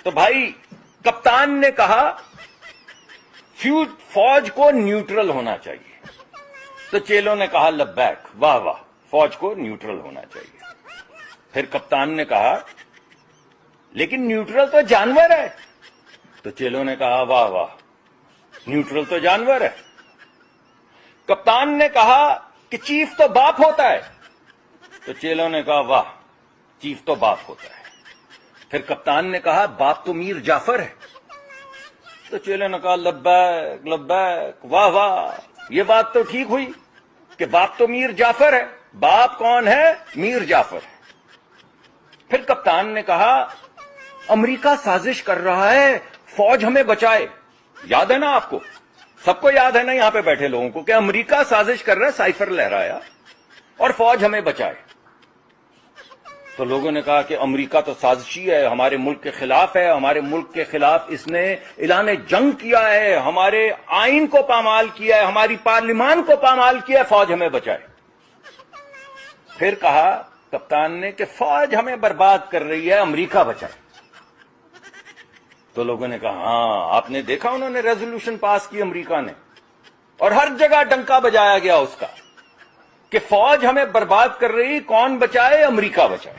تو بھائی کپتان نے کہا فوج کو نیوٹرل ہونا چاہیے. تو چیلوں نے کہا لبیک، واہ واہ، فوج کو نیوٹرل ہونا چاہیے. پھر کپتان نے کہا لیکن نیوٹرل تو جانور ہے. تو چیلوں نے کہا واہ واہ، نیوٹرل تو جانور ہے. کپتان نے کہا کہ چیف تو باپ ہوتا ہے. تو چیلوں نے کہا واہ، چیف تو باپ ہوتا ہے. پھر کپتان نے کہا باپ تو میر جعفر ہے. تو چیلوں نے کہا لبیک لبیک، واہ واہ، یہ بات تو ٹھیک ہوئی کہ باپ تو میر جعفر ہے. باپ کون ہے؟ میر جعفر ہے. پھر کپتان نے کہا امریکہ سازش کر رہا ہے فوج ہمیں بچائے. یاد ہے نا آپ کو؟ سب کو یاد ہے نا یہاں پہ بیٹھے لوگوں کو کہ امریکہ سازش کر رہا ہے، سائفر لہرایا، اور فوج ہمیں بچائے. تو لوگوں نے کہا کہ امریکہ تو سازشی ہے، ہمارے ملک کے خلاف ہے، ہمارے ملک کے خلاف اس نے اعلان جنگ کیا ہے، ہمارے آئین کو پامال کیا ہے، ہماری پارلیمان کو پامال کیا ہے، فوج ہمیں بچائے. پھر کہا کپتان نے کہ فوج ہمیں برباد کر رہی ہے، امریکہ بچائے. تو لوگوں نے کہا ہاں، آپ نے دیکھا انہوں نے ریزولوشن پاس کی امریکہ نے، اور ہر جگہ ڈنکا بجایا گیا اس کا کہ فوج ہمیں برباد کر رہی، کون بچائے؟ امریکہ بچائے.